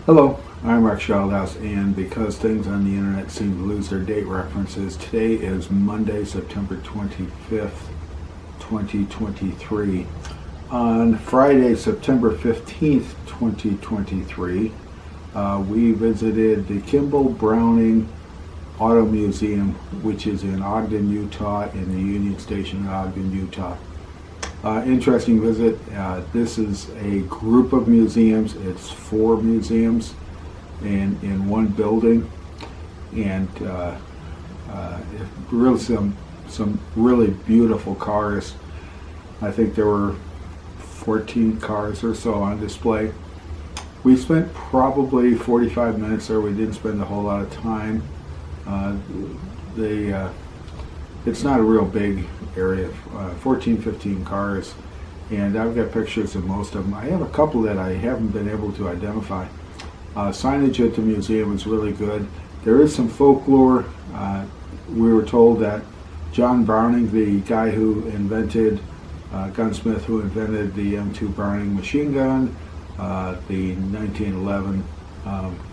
Hello, I'm Mark Schaldhouse, and because things on the internet seem to lose their date references, today is Monday, September 25th, 2023. On Friday, September 15th, 2023, we visited the Kimball Browning Auto Museum, which is in Ogden, Utah, in the Union Station in Ogden, Utah. Interesting visit. This is a group of museums. It's 4 museums in one building, and really some really beautiful cars. I think there were 14 cars or so on display. We spent probably 45 minutes there. We didn't spend a whole lot of time. It's not a real big area, 14, 15 cars, and I've got pictures of most of them. I have a couple that I haven't been able to identify. Signage at the museum is really good. There is some folklore. We were told that John Browning, the guy who invented, gunsmith who invented the M2 Browning machine gun, the 1911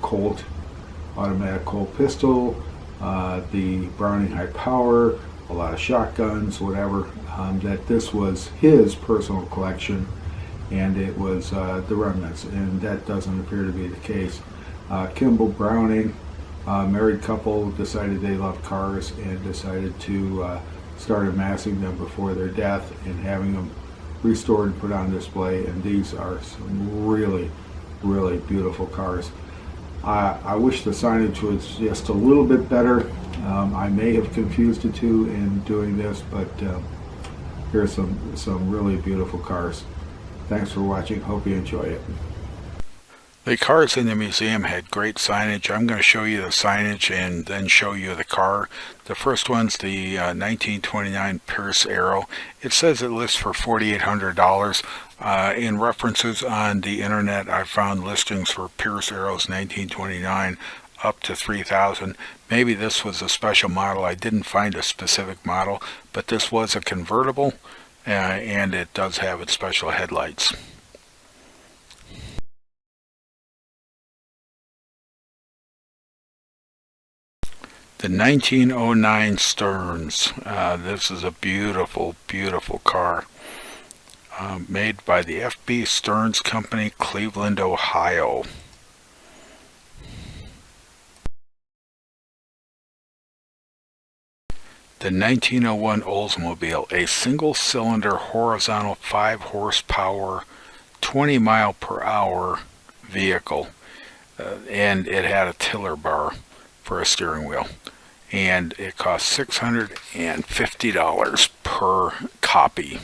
Colt, automatic Colt pistol, the Browning high power, a lot of shotguns, whatever, that this was his personal collection, and it was the remnants, and that doesn't appear to be the case. Kimball Browning, married couple, decided they loved cars and decided to start amassing them before their death and having them restored and put on display, and these are some really, really beautiful cars. I wish the signage was just a little bit better. I may have confused the two in doing this, but here's some really beautiful cars. Thanks for watching. Hope you enjoy it. The cars in the museum had great signage. I'm going to show you the signage and then show you the car. The first one's the 1929 Pierce Arrow. It says it lists for $4,800. In references on the internet, I found listings for Pierce Arrows 1929 up to $3,000. Maybe this was a special model. I didn't find a specific model, but this was a convertible, and it does have its special headlights. The 1909 Stearns. This is a beautiful, beautiful car. Made by the F.B. Stearns Company, Cleveland, Ohio. The 1901 Oldsmobile, a single-cylinder horizontal 5-horsepower, 20-mile-per-hour vehicle, and it had a tiller bar for a steering wheel, and it cost $650 per copy.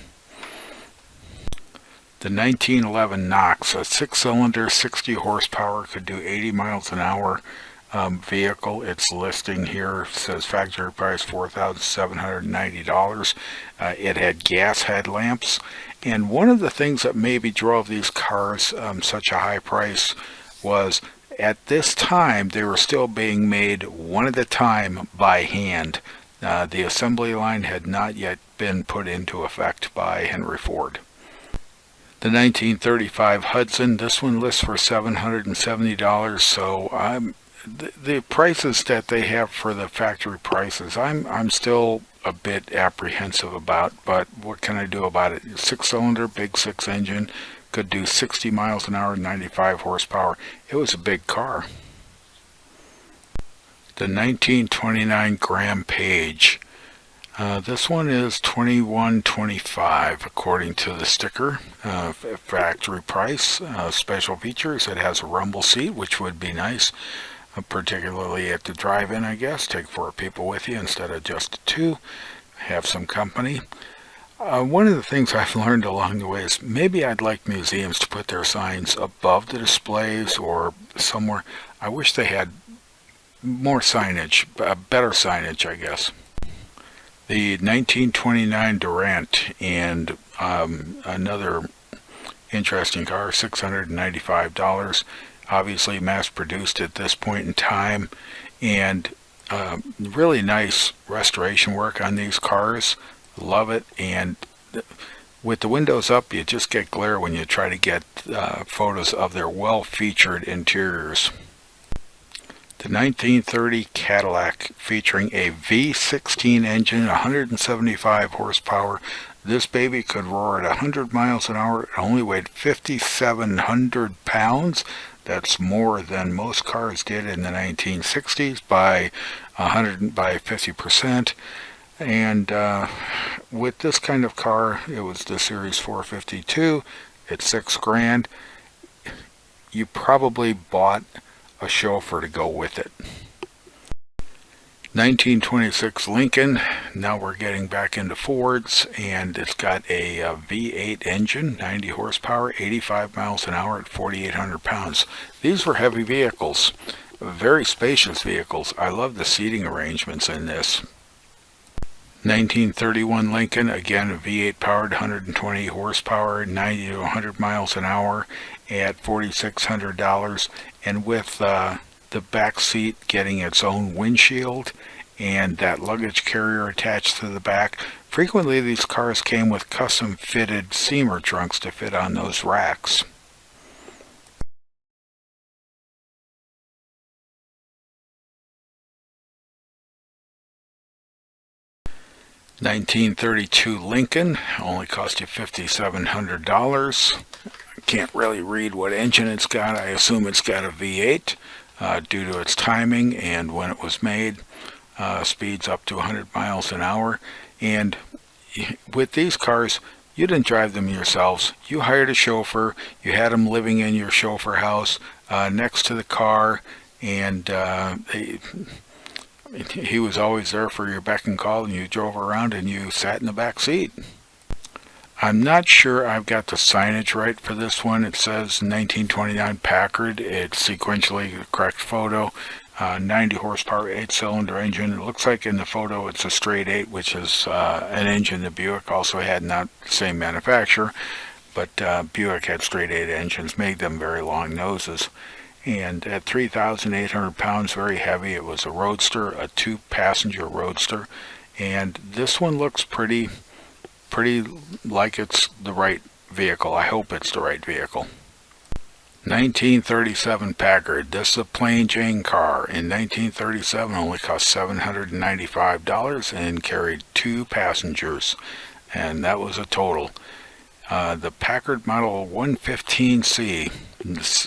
The 1911 Knox, a 6-cylinder, 60 horsepower, could do 80 miles an hour vehicle. Its listing here says factory price $4,790. It had gas headlamps, and one of the things that maybe drove these cars such a high price was at this time they were still being made one at a time by hand. The assembly line had not yet been put into effect by Henry Ford. The 1935 Hudson, this one lists for $770, so the prices that they have for the factory prices, I'm still a bit apprehensive about, but what can I do about it? 6-cylinder, big 6 engine, could do 60 miles an hour, 95 horsepower. It was a big car. The 1929 Graham Page. This one is $21.25 according to the sticker. Factory price. Special features: it has a rumble seat, which would be nice, particularly at the drive-in, I guess. Take 4 people with you instead of just 2. Have some company. One of the things I've learned along the way is maybe I'd like museums to put their signs above the displays or somewhere. I wish they had more signage, better signage, I guess. The 1929 Durant, and another interesting car, $695. Obviously mass-produced at this point in time, and really nice restoration work on these cars. Love it, and With the windows up, you just get glare when you try to get photos of their well-featured interiors. The 1930 Cadillac, featuring a V16 engine, 175 horsepower. This baby could roar at 100 miles an hour. It only weighed 5,700 pounds. That's more than most cars did in the 1960s by 50%. And with this kind of car, it was the Series 452. It's $6,000. You probably bought a chauffeur to go with it. 1926 Lincoln. Now we're getting back into Fords, and it's got a V8 engine, 90 horsepower, 85 miles an hour at 4,800 pounds. These were heavy vehicles, very spacious vehicles. I love the seating arrangements in this. 1931 Lincoln, again a V8 powered, 120 horsepower, 90 to 100 miles an hour at $4,600, and with the back seat getting its own windshield and that luggage carrier attached to the back. Frequently these cars came with custom fitted Seamer trunks to fit on those racks. $1932 Lincoln, only cost you $5,700. Can't really read what engine it's got. I assume it's got a V8 due to its timing and when it was made. Speeds up to 100 miles an hour. And with these cars, you didn't drive them yourselves. You hired a chauffeur. You had him living in your chauffeur house next to the car, and he was always there for your beck and call, and you drove around and you sat in the back seat. I'm not sure I've got the signage right for this one. It says 1929 Packard. It's sequentially the correct photo. 90 horsepower, 8-cylinder engine. It looks like in the photo it's a straight 8, which is an engine the Buick also had, not the same manufacturer, but Buick had straight 8 engines, made them very long noses. And at 3,800 pounds, very heavy. It was a roadster, a 2-passenger roadster, and this one looks pretty like it's the right vehicle. I hope it's the right vehicle. 1937 Packard. This is a plain Jane car. In 1937, only cost $795 and carried 2 passengers, and that was a total. The Packard Model 115C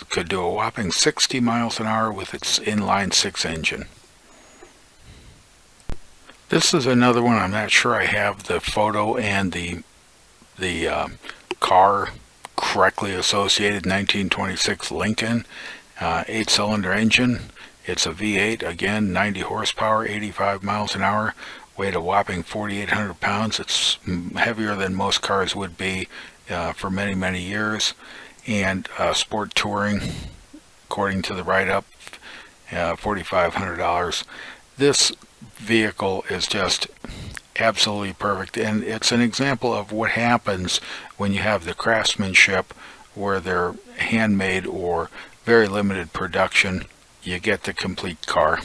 could do a whopping 60 miles an hour with its inline 6 engine. This is another one. I'm not sure I have the photo and the car correctly associated. 1926 Lincoln, 8-cylinder engine. It's a V8, again, 90 horsepower, 85 miles an hour, weighed a whopping 4,800 pounds. It's heavier than most cars would be for many, many years. And sport touring, according to the write-up, $4,500. This vehicle is just absolutely perfect, and it's an example of what happens when you have the craftsmanship where they're handmade or very limited production. You get the complete car.